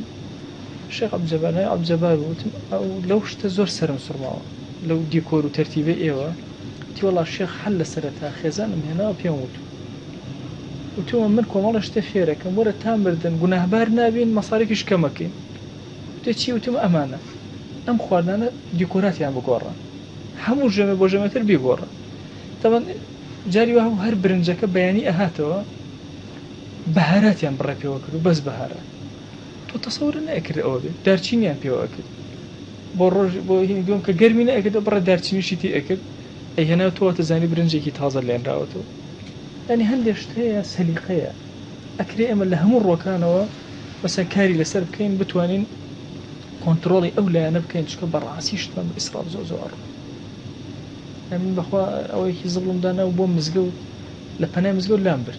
الشيخ عبد الجبار وتم أو لو شت زور سرم سرما لو ديكور وترتيبه إيوه تي والله الشيخ حل سرتها خزان من هنا بيموت وتوما منكم والله اشتفيرك مرة تامردن قناه بار نابين مصاريكش كمكين تشي وتوما أمانة أم خواردنا ديكورات يعني بقورة همو جمع بوجمتر بيقورة طبعا جاري وهو هر برنجك بياني أهاتوا بهارات يعني برا بيوكل بس بهارات تو تصور إن أكل أوبي دارتشيني يعني بيوكل بروج بوهين يوم كجرمينا أكل برا دارتشيني شتي أكل أي هنا تو تزاني برنجك يتهازر لين راوتو يعني هندش هي سليقية أكري أما اللي همور وكانوا مثلا كاري لسر بكين بتوانين كنترولي أولى أنا بكين شكل براسيش تمام إسراف زوار يعني من بخوا أو يكي ظلم دانا وبوم مزجود لبنا مزجود لامبر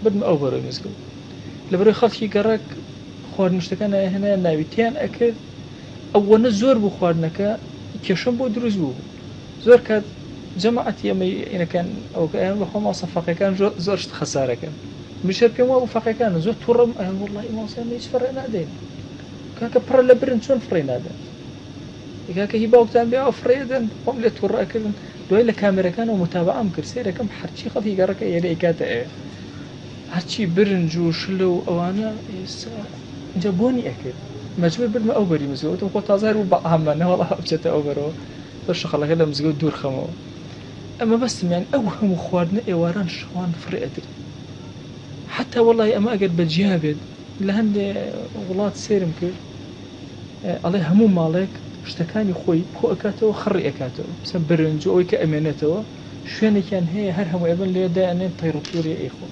بدم أوبر مزجود لبري خاطي قرك خوار مشتكنا هنا نابتين أكل أو نزور بخوارنك كيشون بود رزوه زور كاد جماعتي إن كان أو كان بخوام صفقة كان زورشت خسارة كان مشر كم أو فقة كان زور تورم والله ما صار ليش فرقنا دين كان كبر لبرن شون فرينا دين كان كهيبا وقتان بيع فريدن قم لتورا أكل دوي لكاميرا كان ومتابعة مكرسيرة كم حرشي خذي جارك يلي كاتا حرشي برنج وشلو أوانا جابوني أكل مجبور بدم أوبري مزود وقت تظهر وبعمنا والله أبجت أوبرو برش خلاص كده مزود دور خمو أما بس يعني أوهم أخوارنا إيواران شوان فرقدر حتى والله أما أقل بجيابد لهند غلات سيرم كل عليه هموم مالك اشتكاني خوي كو أكاتو خري أكاتو بس برنج أو كأمانته شوية كان هي هرهم ويبن لي دائما طيرتوري إخو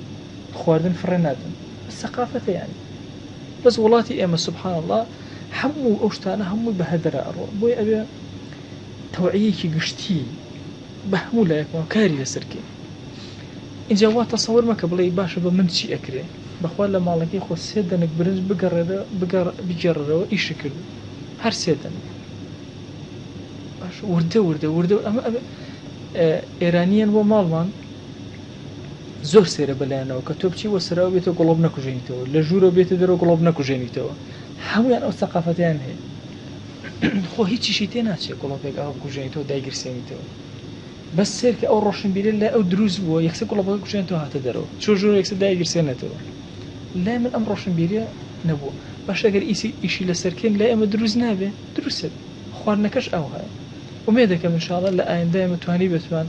خوارن فرنادن الثقافة يعني بس ولاتي أما سبحان الله همو أوشتانا همو بهدر أروى بوي أبي توعيكي قشتي بهمو لا يكون كاري لسركي إن جوات تصور ما قبل يباشا بمنشي أكري بخوال لما لقي خو سيدنك برنج بقرر إيش كله هر سيدن ورده أما إيرانيا ومالمان زۆر سێرە بەلایەنەوە کە تۆ بچی وە سەراو بێتەوە گوڵۆب نەکوژێنیتەوە لە ژوورە بێتە دەرەوە گوڵۆب نەکوژێنیتەوە هەمویان ئەو سەقافەتیان هەیە خۆ هیچیشی تێ ناچێت گوڵۆبێک ئەوە بکوژێنیتەوە دایگرسێنیتەوە بەس سێر کە ئەو ڕۆشنبیرە لە ئەو دروست بووە یەکسەر گوڵۆبەکە کوژێنێتەوە هاتە دەرەوە چۆ ژوورە یەکسەر دایگرسێنێتەوە لای من ئەم ڕۆشنبیریە نەبووە باش ئەگەر ئیشی لەسەرکەین لای ئەمە دروست نابێ دروستە خواردنەکەش ئەو هەیە ومێ دەکەم انشاءالله لە ئایندای متوانی بتوان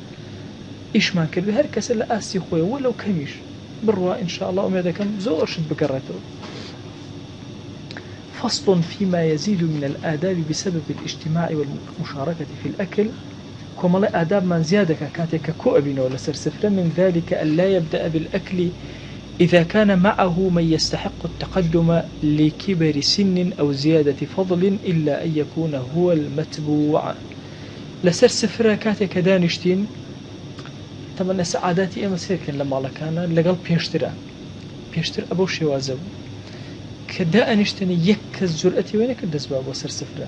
ئیشمان کرد هەر کەسە لە ئاستی خۆی وەلەو کەمیش بڕوا انشاءالله ومێ دەکەم زۆر شت بگەڕێتەوە فصل فيما يزيد من الآداب بسبب الاجتماع والمشاركة في الأكل كما آداب من زيادة كاتك كؤبين ولا سرسفرة من ذلك أن لا يبدأ بالأكل إذا كان معه من يستحق التقدم لكبر سن أو زيادة فضل إلا أن يكون هو المتبوع لسرسفرة كاتك دانشتين طبعا سعاداتي أما سيركن لما الله كان لقل بيشتر أبو شوازو كدا أنشتني يكز جرأتي وين كدس باب وسر سفرة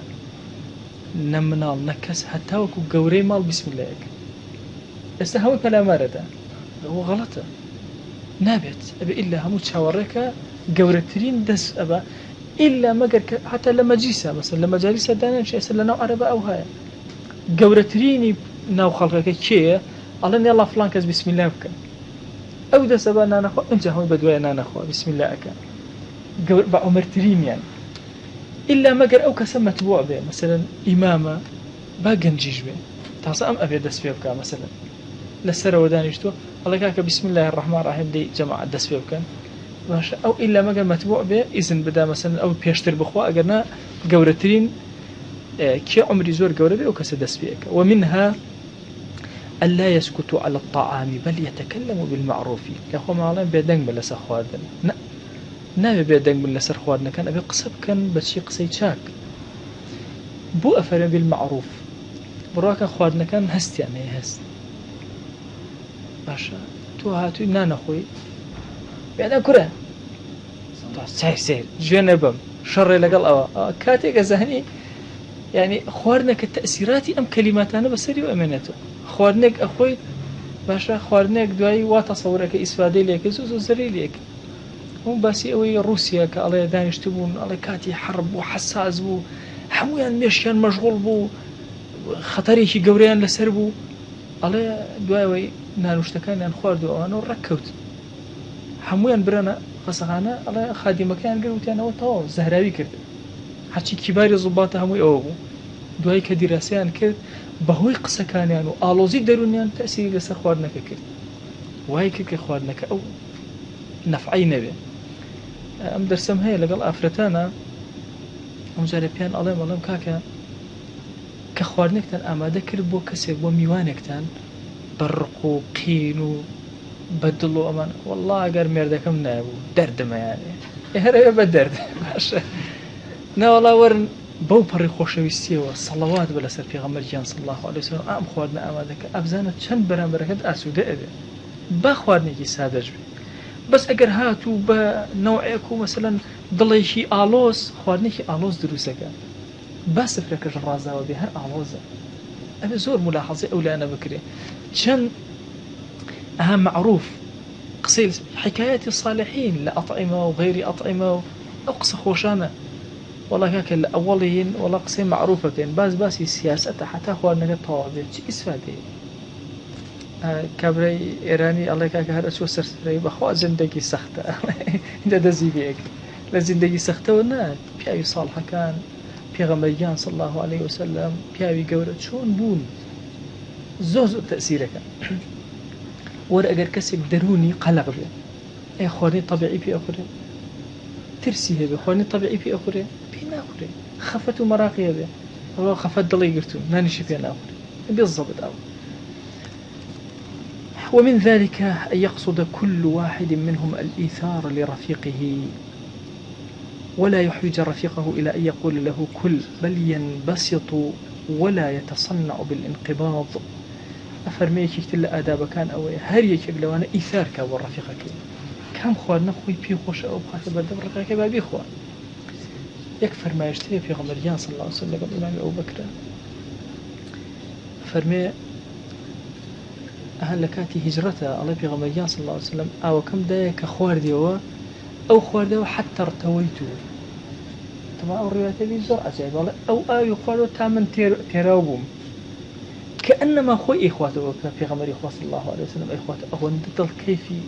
نمنال نكس حتى وكو قوري مال بسم الله استهوى كلام ردا هو غلطة نابت أبي إلا همو تشاورك قورترين دس أبا إلا ما حتى لما جيسا مثلا لما جالسة دانا شيء سلا نوع عربة أو هاي قورتريني ناو خلقك كيه الله يلا فلان كز بسم الله بك أو دس أبا أنا نخو أنت هم بدوي أنا نخو بسم الله أكا بعمرترين يعني إلا ما قر أو كسم متبوع به مثلا إمامة باقنجيج به تعصى أم أبي دس فيه مثلا لسرة ودانيشتو الله كاك بسم الله الرحمن الرحيم دي جماعة دس فيه كان ماشي أو إلا ما قر متبوع به إذن بدا مثلا أو بيشتر بخوا أقرنا قورترين كي عمري زور قورة به أو كسر دس فيه ومنها ألا يسكت على الطعام بل يتكلم بالمعروف يا ما علم بيدنگ بلا سخوادن نابێ بێدەنگ بن لەسەر خواردنەکان ئەبێ قسە بکەن بەچی قسەی چاک بۆ ئەفەرمێ بالمعروف بڕواکە خواردنەکان هەستیان هەیە هەست باشە تۆ هاتووی نانەخۆی بێدە کورە چای سێر گوێنە بم شەڕێ لەگەڵ ئەوە کاتێک ئەزانی یعنی خواردنەکە تەئسیراتی ئەم کەلیماتانە بەسەری و ئەمێنێتەوە خواردنێک ئەخۆی باشە خواردنێک دوایی وا تەسەورەکە ئیسفادەی لێکە زۆر زەری لێکە هون باسی ئەوەی رووسیا کە ئەڵێ دانیشتو بوون ئەڵێ کاتی حرب و حساس بوو هەمویان مێشیان مەشغوڵ بوو خەتەرێکی گەورەیان لەسەر بوو ئەڵێ دوایەوەی نانوشتەکانیان خواردو ئەوانەوە ڕەککەوت هەمویان برەنە قەسەخانە ئەڵێ خادیمەکەیان گەوتیانەوە تەواو زەهراوی کرد هەرچی کیباری زوڵباتە هەمووی ئەوە بوو دوای کە دیراسەیان کرد بەهۆی قسەکانیان و ئاڵۆزی دەرونیان تەسیری لەسەر خواردنەکە کرد وای کرد کە خواردنەکە ئەو نەفعی نەبێ ئەم دەرسەم هەیە لەگەڵ ئافرەتانە ئەم جارە پێیان ئەڵێم کاکە کە خواردنێکتان ئامادە کرد بۆ کەسێک بۆ میوانێکتان بەڕق و قین و بەدڵ و ئەمان وەڵڵا ئەگەر مێردەکەم نایبوو دەردەمەیانێ هەرەوێ بە دەرد باشە ناوەڵا وەرن بەو پەڕی خۆشەویستیەوە سەڵەوات بە لەسەر پێغەمبەرگیان صلی الله علیه وسلم ئەم خواردنە ئامادەکە ئەبزانە چەند بەرامبەرەکەت ئاسوودە ئەبێ با خواردنێکی سادەش بێ بس ئەگەر هاتوو بە نەوعێک و مەسەلەن دڵێکی ئالۆز خواردنێکی ئالۆز دروستەکە با سفرەکەش ڕازاوە بێ هەر ئالۆزە ئەبێ زۆر ملاحەزەی ئەولانە بکرێ چەند ئەها معروف قسەی حکایەتی صالحین لە ئەطعیمە و غەیری ئەطعیمە و ئەو قسە خۆشانە وەڵا کاکە لە ئەوەڵین وەڵا قسەی معروفە بکەین باسی سیاسەتە حتا خواردنەکە تەواو بێت چی ئیسفادەیە کابرای ئێرانی ئەڵێ کاکە هەر ئەچوە سەرسفرەی بەخوا زیندگی سەختە دەدەزی بێک لە زیندگی سەختەوە نا پیاوی ساڵحەکان پێغەمبەرگیان صلی الله علیه وسلم پیاوی گەورە چۆن بوون زۆر تەئسیرەکە وەرە ئەگەر کەسێک دەرونی قەلق بێ ئەی خواردنی طەبیعی پێ ئەخورێ ترسی هەبێ خواردنی طەبیعی پێ ئەخورێ پێ ناخورێ خەفەت و مەراقی هەبێ وەڵا خەفەت دڵی گرتوون نانیشی پێ ناخورێ بێزەبت ئەو ومن ذلك أن يقصد كل واحد منهم الإيثار لرفيقه ولا يحوج رفيقه إلى أن يقول له كل بل ينبسط ولا يتصنع بالانقباض أفرميك يكتل آداب كان أو هر يكيك لو أنا إيثار كابو رفيقك كم خوارنا خوي بي خوش أو بخاطر بردم رقاك بابي خوار يكفر ما يشتهي في غمريان صلى الله عليه وسلم الإمام أبو بكر فرمي أهل لكاتي هجرته الله في غمريان صلى الله عليه وسلم أو كم ده كخوار ديوه أو خوار ديوه حتى ارتويته طبعا الرواية تبي زرعة والله أو يقالوا تامن تراوبهم كأنما خوي إخواته في غمر إخوة صلى الله عليه وسلم إخواته أو ندل كيفي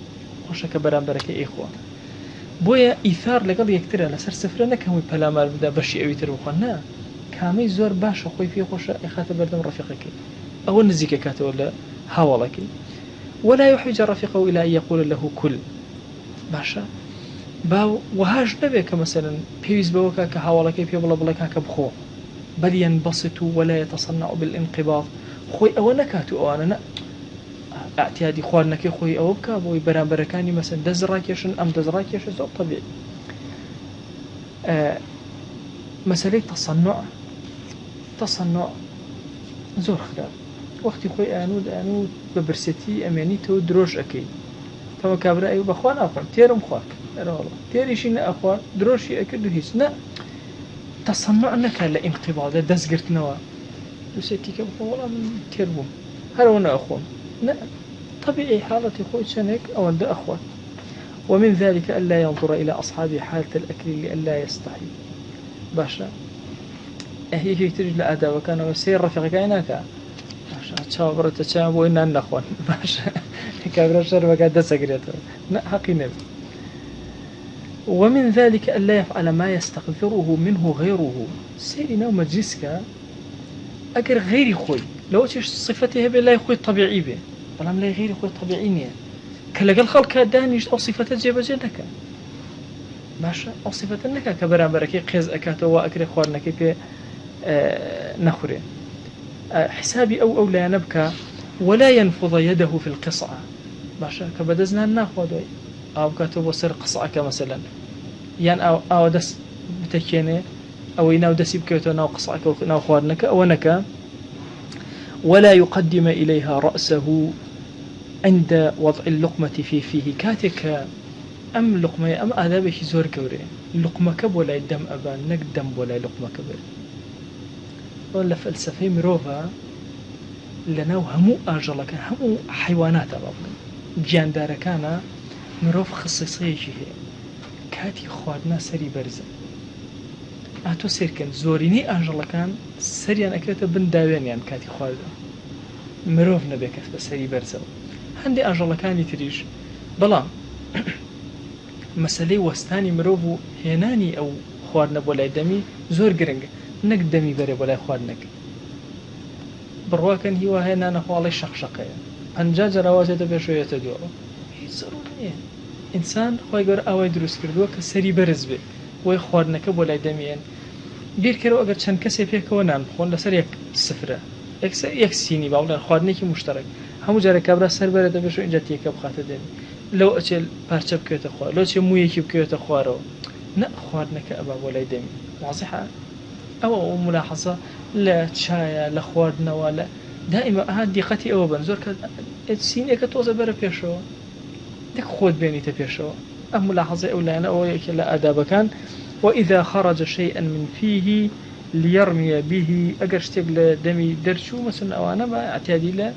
خوشك برام بركة إخوة بويا إيثار لقل يكتر على سر سفرنا كم بلا مال بدا بشي أو يتر وخنا كامي زور باش خوي في خوش إخاته بردم رفيقك أو نزيك كاته ولا حاولك ولا يحوج رفيقه إلى أن يقول له كل باشا باو وهاج نبيك مثلا بيز بوكا كحاولك في بلا بلا كبخو بل ينبسط ولا يتصنع بالانقباض خوي أو نكاتو أو أنا اعتيادي خوانك خوي أو بكابوي برامبركاني مثلا دزراكيشن أم دزراكيشن زو طبيعي مسألة تصنع زور خلال وقتی خوی آنود ببرستی امانی تو دروش اکی تما کابرا ایو بخوان آخر تیرم خواه والله تیریشی نه آخر دروشی اکی دو هیچ نه تصنع نکال لانقباض دزگرت نوا دوستی که بخوام والله من تیربم هر وانا أخوان نه طبيعي حالتي خوي شنك أو أنت أخوان ومن ذلك ألا ينظر إلى أصحابه حالة الأكل لألا يستحي باشا هي تجي لأداء وكان يسير رفيق كائنك تشاو برت تشاو وإن النخوان باشا كابر الشر وقعد سكرته لا حقي نبي ومن ذلك ألا يفعل ما يستغفره منه غيره سيرنا مجلسك أجر غير خوي لو تش صفته بالله خوي طبيعي به بلام لا غير خوي طبيعي نية كلا الخلق دانيش أو صفته جيب جنك باشا أو صفته نك كبران بركي قيز أكاته وأكر خوارنا كيف نخره حسابي أو لا نبكى ولا ينفض يده في القصعة باشا كبدزنا ناخذ أو كاتب وسر قصعك مثلا يعني أو دس بتكينه أو يناو دس يبكيته ناو قصعك أو ناو خوارنك أو نك ولا يقدم إليها رأسه عند وضع اللقمة فيه كاتك أم لقمة أم آدابه زور كوري لقمة كب ولا الدم أبان نك دم ولا لقمة كبر ولا فلسفة مروفا لناو همو آجلك همو حيوانات أبابنا جيان دار كان مروف خصيصية هي كاتي خوادنا سري برزة أتو سيركن زوريني آجلكان سريان أكرت بن داوين يعني كاتي خوادنا مروف نبيك سري برزة عندي آجلكاني تريش بلا مسألة وستاني مروفو هناني أو خوادنا بولا دمي زور قرنج نك دمي بري ولا خوارنك برواكن هي وهنا نخوالي شقشقه انجاج رواتته بشويه تدو هي ضروري انسان خوي غير اوي دروس كردو كسري برز به وي خوارنك ولا دميان بير كرو اگر چند کسی فيك ونان خون لسر یک صفره یک سيني باولن خوارنكي مشترك همو جاره كبره سر برده بشو اینجا تيك بخاطه دمي لو اچل پرچب كيت خوار لو چه مو يكي كيت خوارو نا خوارنك ابا ولا دمي واضحه أو ملاحظة لا تشايا لا خواردنا ولا دائما هذه قتي أو بنزور كسين إكتوزا برا بيشوا دك خود بيني تبيشوا أم ملاحظة أو لا أنا أو لا أداب كان وإذا خرج شيئا من فيه ليرمي به أجرشتق دمي درشو مثلا أو أنا ما اعتادي له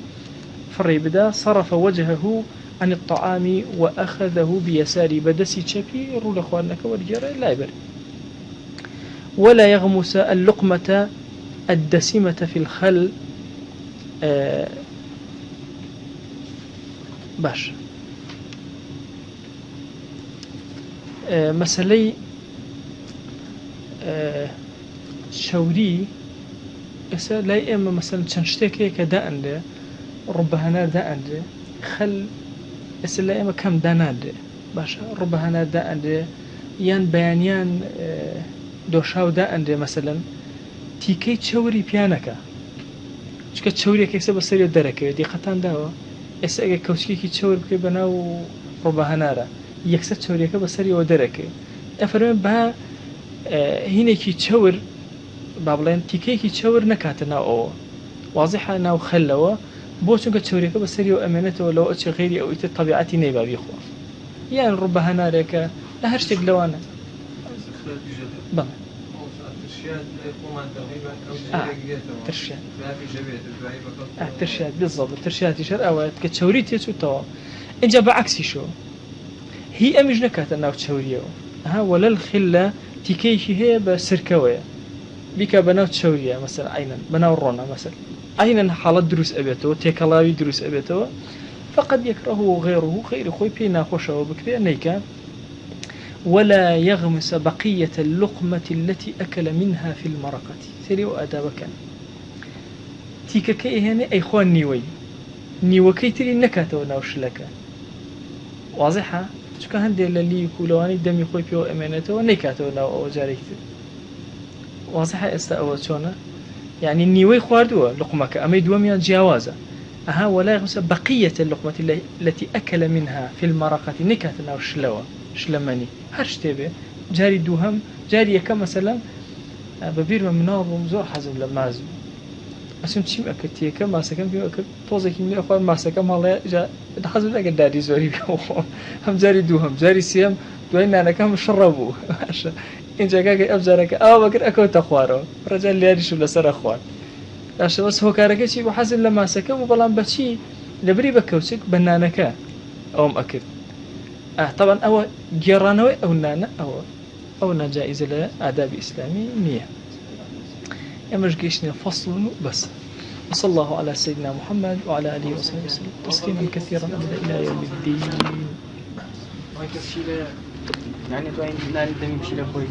فري بدا صرف وجهه عن الطعام وأخذه بيساري بدسي شبي رول أخوانك ورجال لا يبر ولا يغمس اللقمة الدسمة في الخل باش مسألة شوري لا إما مثلا تنشتكي كدأن ربهنا دأن خل لا إما كم دأن باش ربهنا دأن يان بيانيان دوشاو دأن مثلا تيكي تشوري بيانكا چکە چاوریەک ئێستا بەسەری دەرەکەوێت دیقەتان داوە ئێستا ئەگە کەوچکێکی چاور بکەی بەناو ڕۆبەهەنارە یەکسەر چاوریەکە بەسەریەوە دەرەکەوێت ئەفەرمێن بە هینێکی چاور با بڵێن تیکەیەکی چاور نەکاتە ناو ئەوە واضحە ناو خەلەوە بۆ چونکە چاوریەکە بەسەریەوە ئەمێنێتەوە لەوە ئەچی غەیری ئەو ئیتر تەبیعەتی نەیبابی خۆ یان ڕۆبەهەنارێکە لە هەر شتێک لەوانە بەڵێ ترشيات بالضبط ترشيات يشر أوقات كتشوريت يسوتوا إنجا بعكس شو هي أمج نكات الناو تشوريه ها ولا الخلة تكيش هي بسركوية بك بناو تشوريه مثلا عينا بناو الرونا مثلا عينا حالات دروس أبيته تيكلاوي دروس أبيته فقد يكرهه غير خوي بينا خوشه وبكبير نيكا ولا يغمس بقية اللقمة التي أكل منها في المرقة سري وأدابك تيكا كي هنا أي خوان نيوي كيتري نكاتو ناوش لك واضحة شو كان هندي اللي يقولواني دم يخوي بيو أمانته ونكاتو ناو أو جاريك واضحة استأوتشونا يعني نيوي خواردوا لقمك أما يدوم جاوازة أها ولا يغمس بقية اللقمة التي أكل منها في المرقة نكاتو ناوش لوا شلماني هرش تبي جاري دوهم جاري كم مثلا ببير من نار ومزور حزم لمازم أسمع شيء أكتيه كم ما سكن فيه أكت توزك من أخوان ما سكن هلا جا حزم لقى دادي زوري بيوم هم جاري دوهم جاري سيام دوينا أنا كم شربوا إن جاكا أبزارك بكر أكو تخواره رجال اللي يريش ولا سر أخوان عشان بس هو كارك شيء وحزم لما سكن وبلان بشي لبري بكوسك بنانك أو مأكد طبعا أو جيرانوي أو نانا أو جائزة لآداب إسلامي نية يمرج جيشنا فصل بس وصلى الله على سيدنا محمد وعلى آله وصحبه وسلم تسليما كثيرا إلى يوم الدين يعني تو عندنا ندم بشي لخوي